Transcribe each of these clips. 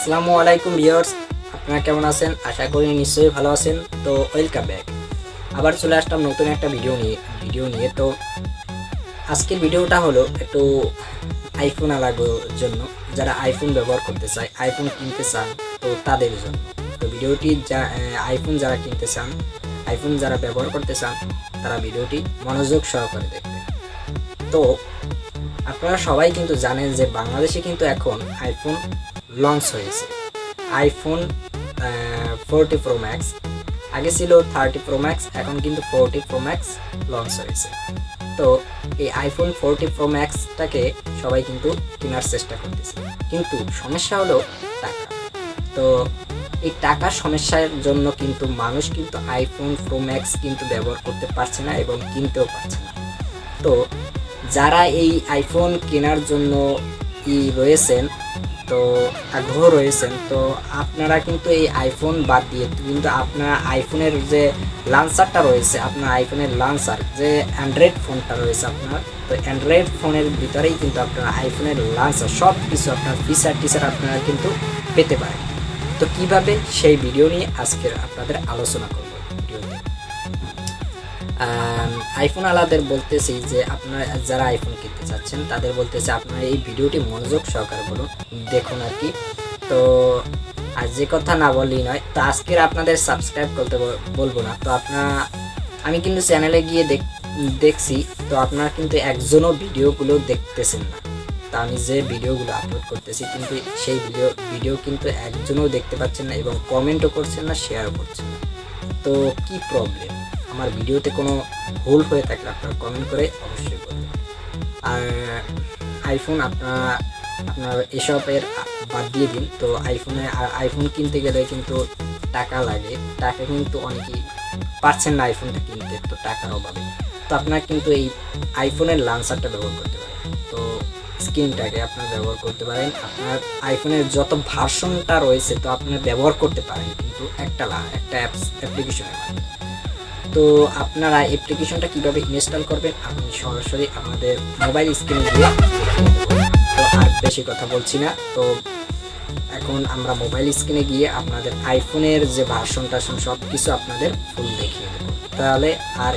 আসসালামু আলাইকুম ভিউয়ার্স, আপনারা কেমন আছেন? আশা করি নিশ্চয়ই ভালো আছেন। তো ওয়েলকাম ব্যাক, আবার চলে আসলাম নতুন একটা ভিডিও নিয়ে। তো আজকের ভিডিওটা হলো একটু আইফোন আলাগোর জন্য, যারা আইফোন ব্যবহার করতে চায়, আইফোন কিনতে চান, তো তাদের জন্য। তো ভিডিওটি আইফোন যারা কিনতে চান, আইফোন যারা ব্যবহার করতে চান, তারা ভিডিওটি মনোযোগ সহকারে দেখবেন। তো আপনারা সবাই কিন্তু জানেন যে বাংলাদেশে কিন্তু এখন আইফোন লঞ্চ হয়েছে। আইফোন 40 প্রো ম্যাক্স, আগে ছিল 30 প্রো ম্যাক্স, এখন কিন্তু 40 প্রো ম্যাক্স লঞ্চ হয়েছে। তো এই আইফোন 40 প্রো ম্যাক্সটাকে সবাই কিন্তু কেনার চেষ্টা করতেছে, কিন্তু সমস্যা হলো টাকা। তো এই টাকার সমস্যার জন্য কিন্তু মানুষ কিন্তু আইফোন প্রো ম্যাক্স কিন্তু ব্যবহার করতে পারছে না এবং কিনতেও পারছে না। তো যারা এই আইফোন কেনার জন্য রয়েছেন, তো আগ্রহ রয়েছেন, তো আপনারা কিন্তু এই আইফোন বাদ দিয়ে কিন্তু আপনারা আইফোনের যে লাঞ্চারটা রয়েছে, আপনার আইফোনের লাঞ্চার যে অ্যান্ড্রয়েড ফোনটা রয়েছে আপনার, তো অ্যান্ড্রয়েড ফোনের ভিতরেই কিন্তু আপনারা আইফোনের লাঞ্চার সব কিছু আপনার ফিচার আপনারা কিন্তু পেতে পারেন। তো কিভাবে, সেই ভিডিও নিয়ে আজকের আপনাদের আলোচনা করব ভিডিওতে। আইফোন আলাদের বলতেছি যে আপনারা যারা আইফোন কিনতে চাচ্ছেন তাদের বলতেছে আপনারা এই ভিডিওটি মনোযোগ সহকারে দেখুন আর কি। তো আর যে কথা না বললেই নয়, তো আজকের আপনাদের সাবস্ক্রাইব করতে বলবো না। তো আমি কিন্তু চ্যানেলে গিয়ে দেখছি, তো আপনারা কিন্তু একজনও ভিডিওগুলো দেখতেছেন না। তা আমি যে ভিডিওগুলো আপলোড করতেছি কিন্তু সেই ভিডিও কিন্তু একজনও দেখতে পাচ্ছেন না এবং কমেন্টও করছেন না, শেয়ারও করছেন না। তো কি প্রবলেম? আমার ভিডিওতে কোনো ভুল হয়ে থাকলে আপনারা কমেন্ট করে অবশ্যই বলবেন। আর আইফোন আপনার এসবের বাদ দিয়ে দিন। তো আইফোন কিনতে গেলে কিন্তু টাকা লাগে, টাকা কিন্তু অনেকেই পারছেন না আইফোনটা কিনতে, তো টাকার অভাবে। তো আপনারা কিন্তু এই আইফোনের লাঞ্চারটা ব্যবহার করতে পারেন। তো স্ক্রিনটাকে আপনারা ব্যবহার করতে পারেন, আপনার আইফোনের যত ভার্সনটা রয়েছে তো আপনারা ব্যবহার করতে পারেন, কিন্তু একটা অ্যাপ্লিকেশনের মাধ্যমে। তো আপনারা অ্যাপ্লিকেশনটা কিভাবে ইনস্টল করবেন আমি সরাসরি আমাদের মোবাইল স্ক্রিনে গিয়ে তো আর বেশি কথা বলছি না। তো এখন আমরা মোবাইল স্ক্রিনে গিয়ে আপনাদের আইফোনের যে ভার্সনটা সব কিছু আপনাদের ফুল দেখিয়ে দেবো। তাহলে আর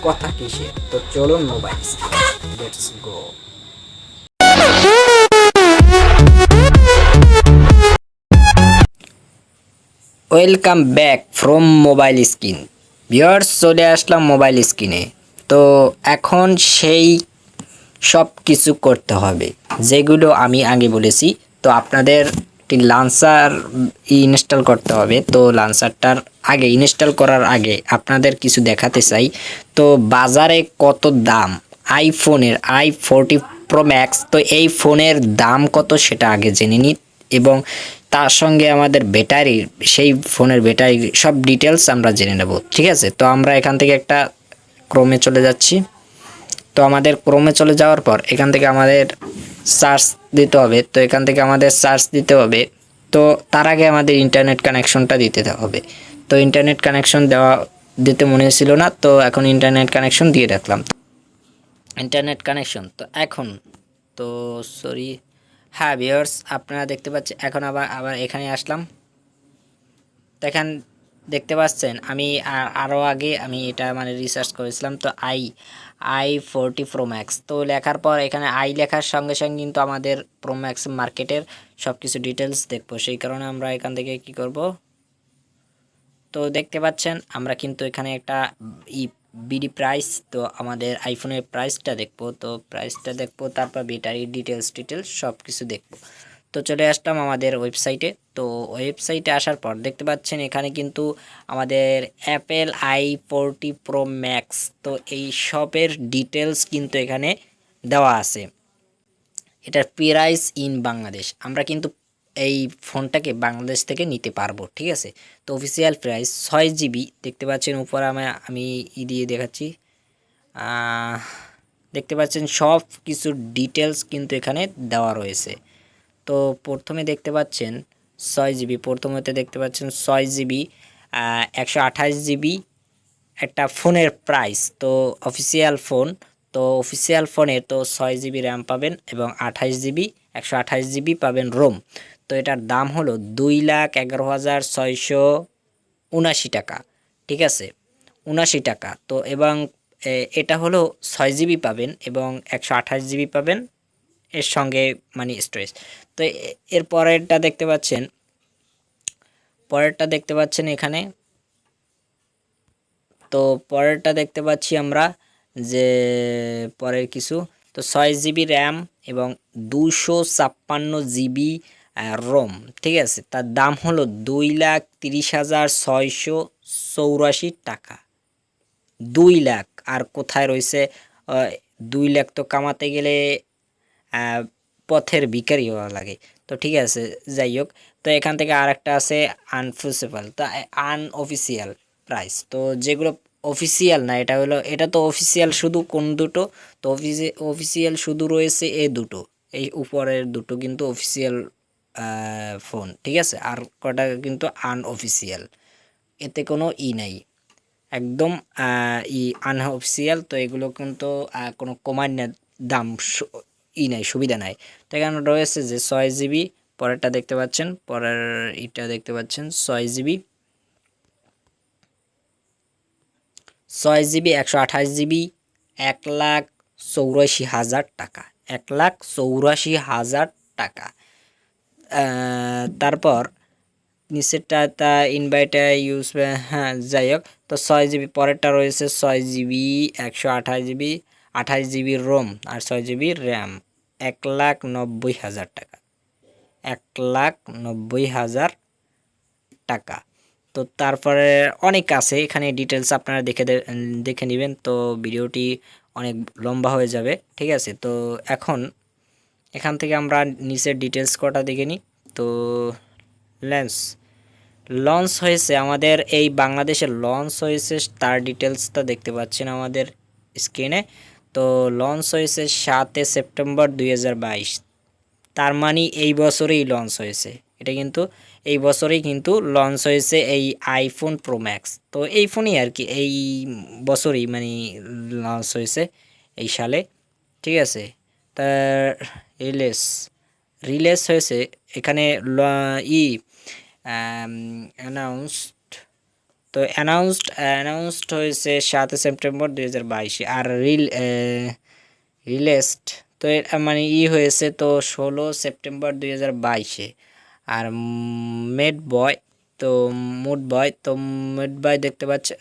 কথা কিসে, তো চলুন মোবাইল স্ক্রিনে, let's go. Welcome back from mobile screen. Viewers, চলে আসলাম মোবাইল স্ক্রিনে। তো এখন সেই সব কিছু করতে হবে যেগুলো আমি আগে বলেছি। তো আপনাদের লাঞ্চার ইনস্টল করতে হবে। তো লাঞ্চারটার আগে, ইনস্টল করার আগে আপনাদের কিছু দেখাতে চাই। তো বাজারে কত দাম আইফোনের i40 প্রো ম্যাক্স, তো এই ফোনের দাম কত সেটা আগে জেনে নিই এবং তার সঙ্গে আমাদের ব্যাটারি, সেই ফোনের ব্যাটারি সব ডিটেলস আমরা জেনে নেব, ঠিক আছে? তো আমরা এখান থেকে একটা ক্রোমে চলে যাচ্ছি। তো আমাদের ক্রোমে চলে যাওয়ার পর এখান থেকে আমাদের সার্চ দিতে হবে। তো এখান থেকে আমাদের সার্চ দিতে হবে। তো তার আগে আমাদের ইন্টারনেট কানেকশনটা দিতে হবে। তো ইন্টারনেট কানেকশন দিতে মনে ছিল না, তো এখন ইন্টারনেট কানেকশন দিয়ে রাখলাম। ইন্টারনেট কানেকশন তো এখন তো সরি, হ্যাঁ ভিউয়ার্স, আপনারা দেখতে পাচ্ছেন। এখন আবার এখানে আসলাম। দেখেন, দেখতে পাচ্ছেন আমি আরও আগে আমি এটা মানে রিসার্চ করেছিলাম। তো i40 প্রো ম্যাক্স, তো লেখার পর এখানে লেখার সঙ্গে সঙ্গে কিন্তু আমাদের প্রো ম্যাক্স মার্কেটের সব কিছু ডিটেলস দেখবো। সেই কারণে আমরা এখান থেকে কি করব, তো দেখতে পাচ্ছেন আমরা কিন্তু এখানে একটা বিডি প্রাইস, তো আমাদের আইফোনের প্রাইসটা দেখবো। তো প্রাইসটা দেখবো, তারপর ব্যাটারি ডিটেলস সব কিছু দেখবো। তো চলে আসলাম আমাদের ওয়েবসাইটে। তো ওয়েবসাইটে আসার পর দেখতে পাচ্ছেন এখানে কিন্তু আমাদের অ্যাপেল i40 প্রো ম্যাক্স, তো এই সবের ডিটেলস কিন্তু এখানে দেওয়া আছে। এটার প্রাইস ইন বাংলাদেশ, আমরা কিন্তু এই ফোনটাকে বাংলাদেশ থেকে নিতে পারবো, ঠিক আছে? তো অফিসিয়াল প্রাইস 6GB, দেখতে পাচ্ছেন উপরে আমি দিয়ে দেখাচ্ছি। দেখতে পাচ্ছেন সব কিছু ডিটেলস কিন্তু এখানে দেওয়া রয়েছে। তো প্রথমে দেখতে পাচ্ছেন 6GB, প্রথমতে দেখতে পাচ্ছেন 6GB 128GB একটা ফোনের প্রাইস। তো অফিসিয়াল ফোন, তো অফিসিয়াল ফোনে তো 6GB র্যাম পাবেন এবং 128GB পাবেন রোম। তো এটার দাম হলো 2,11,679 টাকা, ঠিক আছে, 79 টাকা। তো এবং এটা হলো 6 জিবি পাবেন এবং 128 জিবি পাবেন এর সঙ্গে মানে স্টোরেজ। তো এর পরেরটা দেখতে পাচ্ছেন এখানে। তো পরেরটা দেখতে পাচ্ছি আমরা যে পরের কিছু, তো 6 জিবি র্যাম এবং 256 জিবি রোম, ঠিক আছে। তার দাম হলো 2,30,684 টাকা। 2 লাখ, আর কোথায় রয়েছে 2 লাখ? তো কামাতে গেলে পথের ভিখারি হওয়া লাগে। তো ঠিক আছে, যাই হোক। তো এখান থেকে আর একটা আছে আনফিসেবল, তো আনঅফিসিয়াল প্রাইস। তো যেগুলো অফিসিয়াল না, এটা তো অফিসিয়াল শুধু কোন দুটো, তো অফিসিয়াল শুধু রয়েছে এই দুটো, এই উপরের দুটো কিন্তু অফিসিয়াল ফোন, ঠিক আছে। আর কটা কিন্তু আনঅফিসিয়াল, এতে কোনো নাই, একদম আনঅফিসিয়াল। তো এগুলো কিন্তু কোনো কমার দাম নাই, সুবিধা নাই। তো এখানে রয়েছে যে 6 জিবি, পরেরটা দেখতে পাচ্ছেন, পরের এটা দেখতে পাচ্ছেন 6 জিবি, 6 জিবি 128 জিবি, 1,84,000 টাকা, 1,84,000 টাকা। তারপর নিচেরটা তা ইনভাইটার ইউজ, হ্যাঁ যাই হোক। তো 6 জিবি, পরেরটা রয়েছে 6 জিবি 128 জিবি, 28 জিবি রোম আর 6 জিবি র্যাম, 1,90,000 টাকা, 1,90,000 টাকা। তো তারপরে অনেক আছে এখানে, ডিটেলস আপনারা দেখে নেবেন, তো ভিডিওটি অনেক লম্বা হয়ে যাবে, ঠিক আছে। তো এখান থেকে আমরা নিচের ডিটেলস কটা দেখে নিই। তো লঞ্চ হয়েছে আমাদের এই বাংলাদেশে, লঞ্চ হয়েছে তার ডিটেলসটা দেখতে পাচ্ছেন আমাদের স্ক্রিনে। তো লঞ্চ হয়েছে 7 সেপ্টেম্বর 2022, তার মানে এই বছরেই লঞ্চ হয়েছে। এটা কিন্তু এই বছরেই কিন্তু লঞ্চ হয়েছে এই আইফোন প্রো ম্যাক্স। তো এই ফোনই আর কি এই বছরই মানে লঞ্চ হয়েছে এই সালে, ঠিক আছে। তার রিলিজ হয়েছে এখানে অ্যানাউন্সড, তো অ্যানাউন্সড হয়েছে 7 সেপ্টেম্বর 2022, আর রিলিজড তো মানে হয়েছে তো 16 সেপ্টেম্বর 2022। আর মেড বয় তো মেড বয় দেখতে পাচ্ছেন,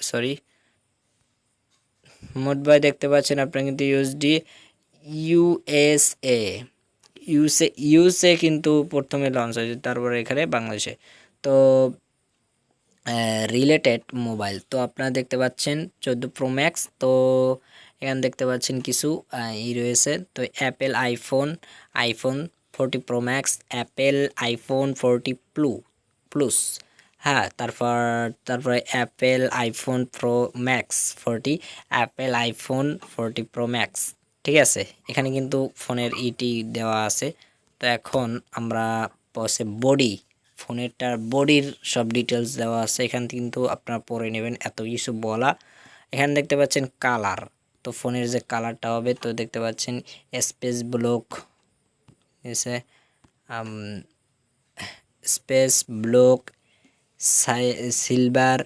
দেখতে পাচ্ছেন আপনারা কিন্তু ইউএসএ ইউএসএ কিন্তু প্রথমে লঞ্চ হয়েছে, তারপরে এখানে বাংলাদেশে। তো রিলেটেড মোবাইল তো আপনারা দেখতে পাচ্ছেন 14 প্রো ম্যাক্স। তো এখানে দেখতে পাচ্ছেন কিছু রয়েছে। তো iPhone 40 pro max, Apple iPhone 40 plus, হ্যাঁ। তারপরে Apple iPhone pro max 40, Apple iPhone 40 pro max, ঠিক আছে। এখানে কিন্তু ফোনের দেওয়া আছে। তো এখন আমরা ফোনেরটার বডির সব ডিটেলস দেওয়া আছে, এখান কিন্তু আপনারা পড়ে নেবেন, এত কিছু বলা। এখানে দেখতে পাচ্ছেন কালার, তো ফোনের যে কালারটা হবে, তো দেখতে পাচ্ছেন স্পেস ব্লক এসে স্পেস ব্লক, সিলভার,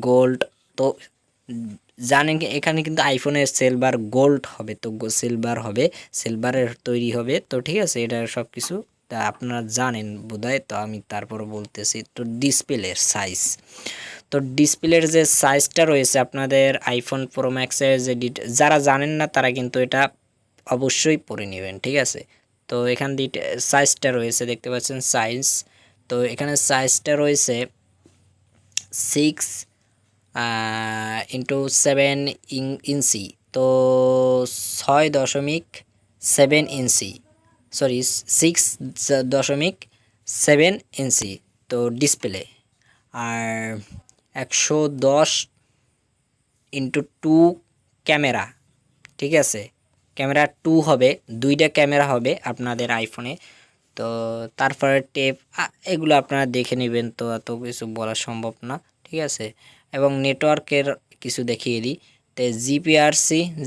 গোল্ড। তো জানেন কি এখানে কিন্তু আইফোনের সিলভার গোল্ড হবে, তো সিলভারের তৈরি হবে, তো ঠিক আছে। এটা সব কিছু তা আপনারা জানেন বোধহয়, তো আমি তারপর বলতেছি। তো ডিসপ্লের সাইজ, তো ডিসপ্লের যে সাইজটা রয়েছে আপনাদের আইফোন প্রো ম্যাক্সের যে যারা জানেন না তারা কিন্তু এটা অবশ্যই পড়ে নেবেন, ঠিক আছে। তো এখান সাইজটা রয়েছে দেখতে পাচ্ছেন সাইজ, তো এখানে সাইজটা রয়েছে 6x7 ইঞ্চি, তো 6.7 ইঞ্চি, 6.7 ইঞ্চি তো ডিসপ্লে। আর 110x2 ক্যামেরা, ঠিক আছে। ক্যামেরা 2 হবে, 2টা ক্যামেরা হবে আপনাদের আইফোনে। তো তারপরে টেপ এগুলো আপনারা দেখে নেবেন, তো এত কিছু বলা সম্ভব না, ঠিক আছে। এবং নেটওয়ার্কের কিছু দেখিয়ে দিই। তো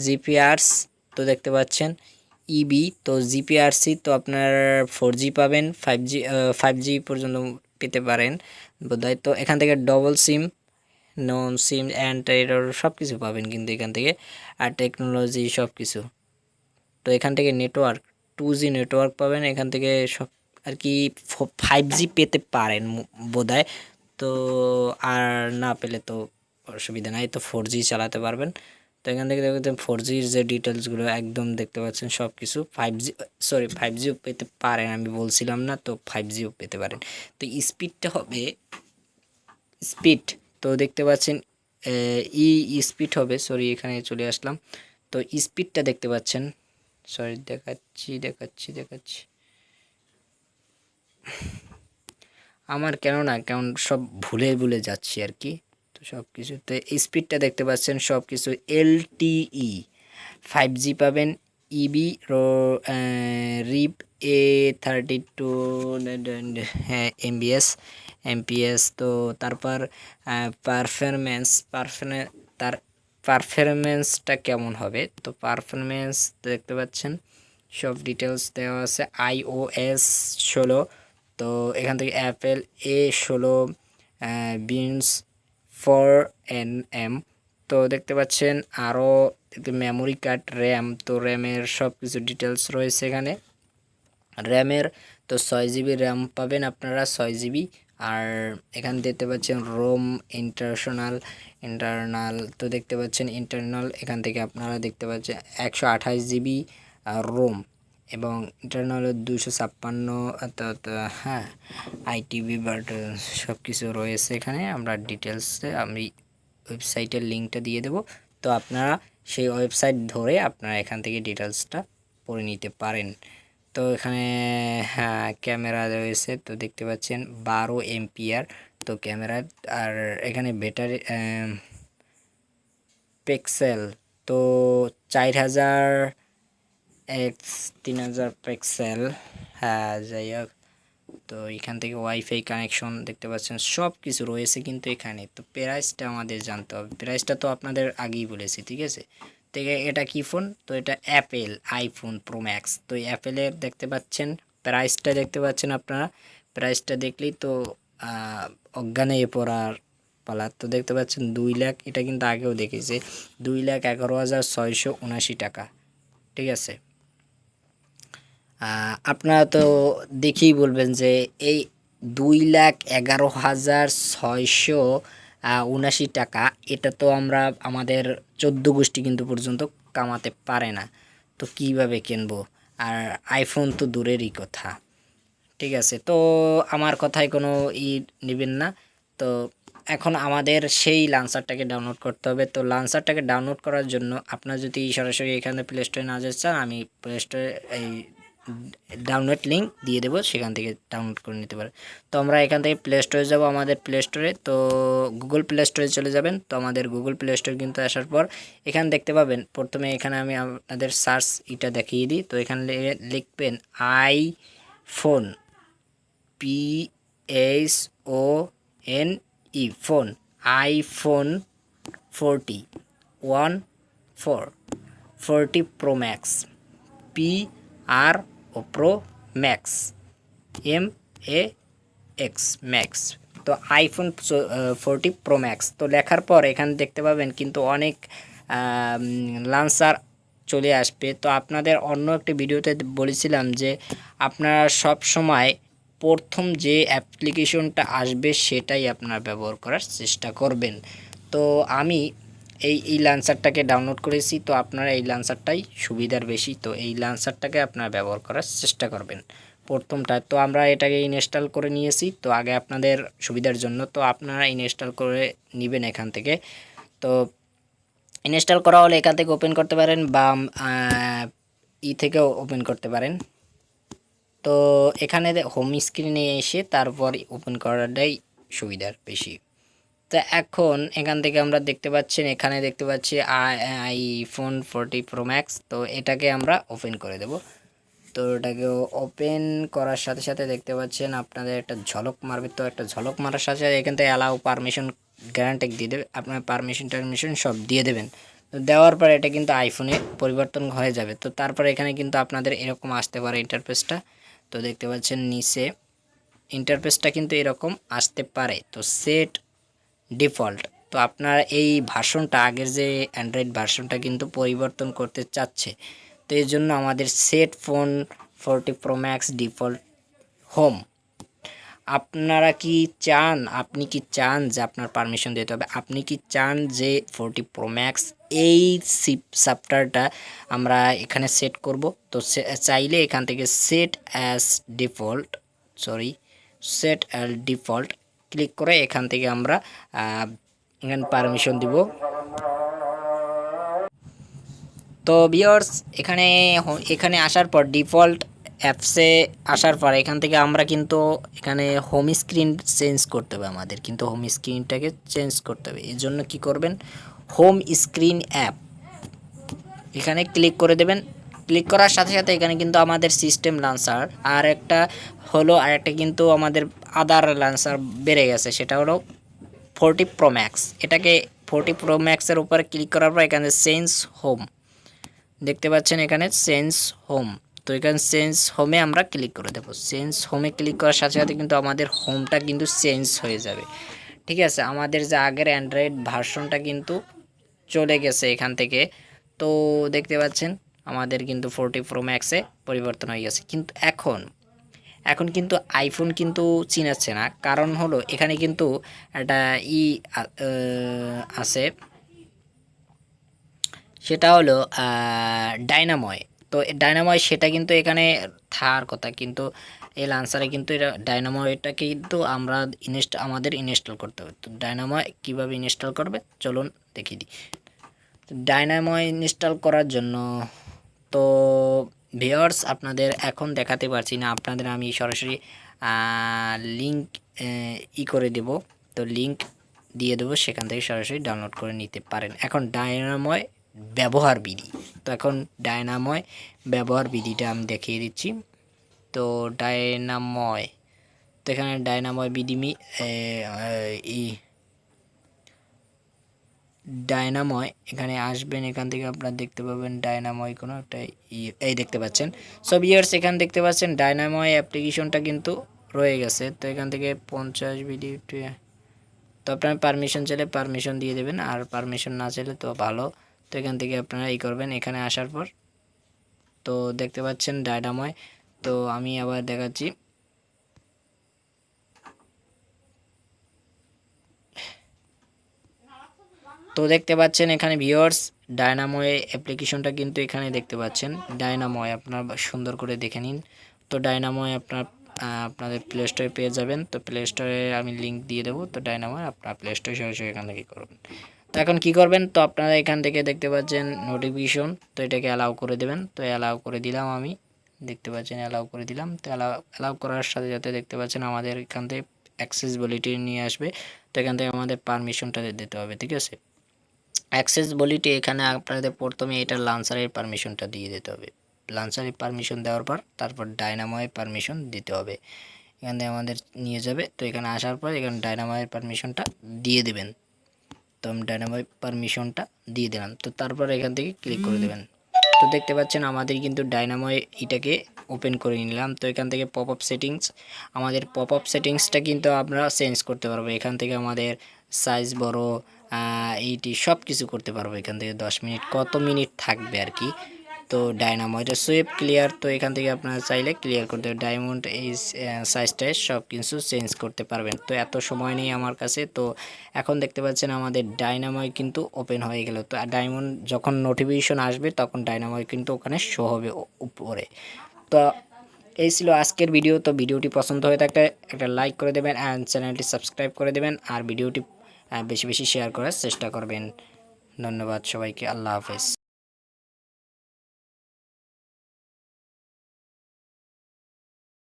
জিপিআরস তো দেখতে পাচ্ছেন ইবি তো জিপিআরসি তো আপনার 4G পাবেন, 5G পর্যন্ত পেতে পারেন বোধহয়। তো এখান থেকে ডবল সিম, নন সিম, অ্যান্টাইরর সব কিছু পাবেন কিন্তু এখান থেকে, আর টেকনোলজি সব কিছু। তো এখান থেকে নেটওয়ার্ক 2G নেটওয়ার্ক পাবেন এখান থেকে সব আর কি। 5G পেতে পারেন বোধহয়, তো আর না পেলে তো অসুবিধা নাই, তো 4G চালাতে পারবেন। তো এখান থেকে দেখবেন 4Gর যে ডিটেলসগুলো একদম দেখতে পাচ্ছেন সব কিছু। 5Gও পেতে পারেন, আমি বলছিলাম না, তো 5Gও পেতে পারেন। তো স্পিডটা হবে স্পিড, তো দেখতে পাচ্ছেন স্পিড হবে, সরি এখানে চলে আসলাম। তো স্পিডটা দেখতে পাচ্ছেন, সরি দেখাচ্ছি আমার কেমন সব ভুলে যাচ্ছি আর কি। তো সব কিছু তো স্পিডটা দেখতে পাচ্ছেন সব কিছু LTE 5G পাবেন। ইবি রিপ A32, হ্যাঁ এমপিএস। তো তারপর তার পারফরমেন্সটা কেমন হবে, তো পারফরমেন্স দেখতে পাচ্ছেন সব ডিটেলস দেওয়া আছে। iOS 16, তো এখান থেকে অ্যাপেল A16 বিনস 4nm। তো দেখতে পাচ্ছেন আরও মেমোরি কার্ড, র্যাম, তো র্যামের সব কিছু ডিটেলস রয়েছে এখানে। র্যামের তো 6GB র্যাম পাবেন আপনারা, 6GB। আর এখানে দেখতে পাচ্ছেন রোম ইন্টারনাল, তো দেখতে পাচ্ছেন ইন্টারনাল এখান থেকে আপনারা দেখতে পাচ্ছেন 128GB রোম, এবং ইন্টারনাল 256। হ্যাঁ আইটিভি বাট সব কিছু রয়েছে এখানে। আমরা ডিটেলসে আমি ওয়েবসাইটের লিঙ্কটা দিয়ে দেব, তো আপনারা সেই ওয়েবসাইট ধরে আপনারা এখান থেকে ডিটেলসটা পড়ে নিতে পারেন। তো এখানে হ্যাঁ ক্যামেরা রয়েছে, তো দেখতে পাচ্ছেন 12 এমপিআর তো ক্যামেরা। আর এখানে ব্যাটারি পিক্সেল তো 4000x3000 পিক্সেল। হ্যাঁ যাই হোক, তো এখান থেকে ওয়াইফাই কানেকশন দেখতে পাচ্ছেন সব কিছু রয়েছে কিন্তু এখানে। তো প্রাইসটা আমাদের জানতে হবে, প্রাইসটা তো আপনাদের আগেই বলেছি, ঠিক আছে। তো এটা কি ফোন, তো এটা অ্যাপেল আইফোন প্রো ম্যাক্স। তো অ্যাপেলের দেখতে পাচ্ছেন প্রাইসটা দেখতে পাচ্ছেন আপনারা, প্রাইসটা দেখলেই তো অজ্ঞানে পড়ার পালা। তো দেখতে পাচ্ছেন 2 লাখ, এটা কিন্তু আগেও দেখেছে, 2,11,679 টাকা, ঠিক আছে। আপনারা তো দেখেই বলবেন যে এই 2,11,679 টাকা, এটা তো আমরা আমাদের 14 গোষ্ঠী কিন্তু পর্যন্ত কামাতে পারে না, তো কিভাবে কিনবো? আর আইফোন তো দূরেরই কথা, ঠিক আছে। তো আমার কথায় কোনো নেবেন না। তো এখন আমাদের সেই লান্সারটাকে ডাউনলোড করতে হবে। তো লান্সারটাকে ডাউনলোড করার জন্য আপনার যদি সরাসরি এখানে প্লে স্টোরে না যেতে চান, আমি প্লে স্টোরে এই ডাউনলোড লিঙ্ক দিয়ে দেবো, সেখান থেকে ডাউনলোড করে নিতে পারেন। তো আমরা এখান থেকে প্লে স্টোরে যাবো, আমাদের প্লে স্টোরে, তো গুগল প্লে স্টোরে চলে যাবেন। তো আমাদের গুগল প্লে স্টোর কিন্তু আসার পর এখানে দেখতে পাবেন, প্রথমে এখানে আমি আপনাদের সার্চ এটা দেখিয়ে দিই। তো এখানে লিখবেন iPhone, PHONE phone, iPhone 40 pro max, pro max, max. তো আইফোন 40 প্রো ম্যাক্স, তো লেখার পর এখানে দেখতে পাবেন কিন্তু অনেক লান্সার চলে আসবে। তো আপনাদের অন্য একটি ভিডিওতে বলেছিলাম যে আপনারা সব সময় প্রথম যে অ্যাপ্লিকেশনটা আসবে সেটাই আপনারা ব্যবহার করার চেষ্টা করবেন। তো আমি এই লান্সারটাকে ডাউনলোড করেছি, তো আপনারা এই লান্সারটাই সুবিধার বেশি, তো এই লান্সারটাকে আপনারা ব্যবহার করার চেষ্টা করবেন প্রথমটা। তো আমরা এটাকে ইনস্টল করে নিয়েছি, তো আগে আপনাদের সুবিধার জন্য তো আপনারা ইনস্টল করে নেবেন এখান থেকে। তো ইনস্টল করা হলে এখান থেকে ওপেন করতে পারেন, বা থেকেও ওপেন করতে পারেন। তো এখানে হোম স্ক্রিনে এসে তারপর ওপেন করাটাই সুবিধার বেশি। তো এখন এখান থেকে আমরা দেখতে পাচ্ছেন, এখানে দেখতে পাচ্ছি আইফোন 40 প্রো ম্যাক্স, তো এটাকে আমরা ওপেন করে দেব। তো এটাকে ওপেন করার সাথে সাথে দেখতে পাচ্ছেন আপনাদের একটা ঝলক মারবে। তো একটা ঝলক মারার সাথে সাথে এখান থেকে অ্যালাউ পারমিশন গ্যারান্টি দিয়ে দেবে, আপনার পারমিশন টারমিশন সব দিয়ে দেবেন। দেওয়ার পর এটা কিন্তু আইফোনে পরিবর্তন হয়ে যাবে। তো তারপরে এখানে কিন্তু আপনাদের এরকম আসতে পারে ইন্টারফেসটা। তো দেখতে পাচ্ছেন নিচে ইন্টারফেসটা কিন্তু এরকম আসতে পারে। তো সেট ডিফল্ট, তো আপনার এই ভার্সনটা আগের যে অ্যান্ড্রয়েড ভার্সনটা কিন্তু পরিবর্তন করতে চাচ্ছে। তো এই জন্য আমাদের set phone 40 pro max default home, আপনারা কি চান, আপনি কি চান যে আপনার পারমিশন দিতে হবে, আপনি কি চান যে 40 প্রো ম্যাক্স এই সফটওয়্যারটা আমরা এখানে সেট করব? তো চাইলে এখান থেকে set as default set as default click করে এখান থেকে আমরা এখানে পারমিশন দিব। তো ভিউয়ার্স এখানে আসার পর ডিফল্ট অ্যাপসে আসার পর এখান থেকে আমরা কিন্তু এখানে হোম স্ক্রিন চেঞ্জ করতে হবে, আমাদের কিন্তু হোম স্ক্রিনটাকে চেঞ্জ করতে হবে। এর জন্য কী করবেন, হোম স্ক্রিন অ্যাপ এখানে ক্লিক করে দেবেন। ক্লিক করার সাথে সাথে এখানে কিন্তু আমাদের সিস্টেম লাঞ্চার আর একটা কিন্তু আমাদের আদার লাঞ্চার বেড়ে গেছে, সেটা হলো 40 প্রো ম্যাক্স। এটাকে 40 প্রো ম্যাক্সের উপরে ক্লিক করার পর এখানে চেঞ্জ হোম দেখতে পাচ্ছেন, এখানে চেঞ্জ হোম। তো এখানে চেঞ্জ হোমে আমরা ক্লিক করে দেবো। চেঞ্জ হোমে ক্লিক করার সাথে সাথে কিন্তু আমাদের হোমটা কিন্তু চেঞ্জ হয়ে যাবে। ঠিক আছে, আমাদের যে আগের অ্যান্ড্রয়েড ভার্সনটা কিন্তু চলে গেছে এখান থেকে। তো দেখতে পাচ্ছেন আমাদের কিন্তু 40 প্রো ম্যাক্সে পরিবর্তন হয়ে গেছে। কিন্তু এখন কিন্তু আইফোন কিন্তু চিনাচ্ছে না, কারণ হলো এখানে কিন্তু একটা আছে, সেটা হলো ডায়নাময়। তো ডায়নাময় সেটা কিন্তু এখানে থাকার কথা, কিন্তু এই লান্সারে কিন্তু এটা ডায়নাময়টা কিন্তু আমাদের ইনস্টল করতে হবে। তো ডায়নাময় কীভাবে ইনস্টল করবে চলুন দেখিয়ে দিই। ডায়নাময় ইনস্টল করার জন্য তো ভিউয়ার্স আপনাদের এখন দেখাতে পারছি না, আপনাদের আমি সরাসরি লিঙ্ক করে দেব। তো লিঙ্ক দিয়ে দেবো, সেখান থেকে সরাসরি ডাউনলোড করে নিতে পারেন। এখন ডায়নাময় ব্যবহার বিধি, তো এখন ডায়নাময় ব্যবহার বিধিটা আমি দেখিয়ে দিচ্ছি। তো ডায়নাময়, তো এখানে ডায়নাময় বিধি ডায়নাময় এখানে আসবেন, এখান থেকে আপনারা দেখতে পাবেন ডায়নাময় কোনো একটা এই দেখতে পাচ্ছেন। সব ইয়ার্স এখানে দেখতে পাচ্ছেন ডায়নাময় অ্যাপ্লিকেশনটা কিন্তু রয়ে গেছে। তো এখান থেকে 50 বিডি, তো আপনারা পারমিশন চাইলে পারমিশন দিয়ে দেবেন, আর পারমিশন না চাইলে তো ভালো। তো এখান থেকে আপনারা করবেন। এখানে আসার পর তো দেখতে পাচ্ছেন ডায়নাময়। তো আমি আবার দেখাচ্ছি। তো দেখতে পাচ্ছেন এখানে ভিউয়ার্স ডায়নাময় অ্যাপ্লিকেশনটা কিন্তু এখানে দেখতে পাচ্ছেন। ডায়নাময় আপনারা সুন্দর করে দেখে নিন। তো ডায়নাময় আপনাদের প্লে স্টোরে পেয়ে যাবেন। তো প্লে স্টোরে আমি লিঙ্ক দিয়ে দেবো। তো ডায়নাময় আপনার প্লে স্টোরে সরাসরি এখান থেকে করবেন। তো এখন কি করবেন, তো আপনারা এখান থেকে দেখতে পাচ্ছেন নোটিফিকেশন, তো এটাকে অ্যালাউ করে দেবেন। তো অ্যালাউ করে দিলাম, আমি দেখতে পাচ্ছেন অ্যালাউ করে দিলাম। তো অ্যালাউ করার সাথে সাথে দেখতে পাচ্ছেন আমাদের এখান থেকে অ্যাক্সেসিবিলিটি নিয়ে আসবে। তো এখান থেকে আমাদের পারমিশনটা দিতে হবে। ঠিক আছে, অ্যাক্সেসিবিলিটি এখানে আপনাদের প্রথমে এটা লাঞ্চারের পারমিশনটা দিয়ে দিতে হবে। লাঞ্চারের পারমিশন দেওয়ার পর তারপর ডায়নাময়ের পারমিশন দিতে হবে। এখানে আমাদের নিয়ে যাবে। তো এখানে আসার পর এখানে ডায়নাময়ের পারমিশনটা দিয়ে দেবেন। তো আমি ডায়নাময় পারমিশনটা দিয়ে দিলাম। তো তারপর এখান থেকে ক্লিক করে দেবেন। তো দেখতে পাচ্ছেন আমাদের কিন্তু ডায়নাময় এটাকে ওপেন করে নিলাম। তো এখান থেকে পপ আপ সেটিংস, আমাদের পপ আপ সেটিংসটা কিন্তু আমরা চেঞ্জ করতে পারবো। এখান থেকে আমাদের সাইজ বড় এইটি সব কিছু করতে পারবো। এখান থেকে 10 মিনিট কত মিনিট থাকবে আর কি। তো ডায়নাময়টা সুইপ ক্লিয়ার, তো এখান থেকে আপনারা চাইলে ক্লিয়ার করতে ডায়মন্ড এই সাইজটায় সব কিছু চেঞ্জ করতে পারবেন। তো এত সময় নেই আমার কাছে। তো এখন দেখতে পাচ্ছেন আমাদের ডায়নাময় কিন্তু ওপেন হয়ে গেল। তো ডায়মন্ড যখন নোটিফিকেশন আসবে তখন ডায়নাময় কিন্তু ওখানে শো হবে উপরে। তো এই ছিল আজকের ভিডিও। তো ভিডিওটি পছন্দ হয়ে থাকলে একটা লাইক করে দেবেন অ্যান্ড চ্যানেলটি সাবস্ক্রাইব করে দেবেন, আর ভিডিওটি বেশি বেশি শেয়ার করার চেষ্টা করবেন। ধন্যবাদ সবাইকে, আল্লাহ হাফেজ।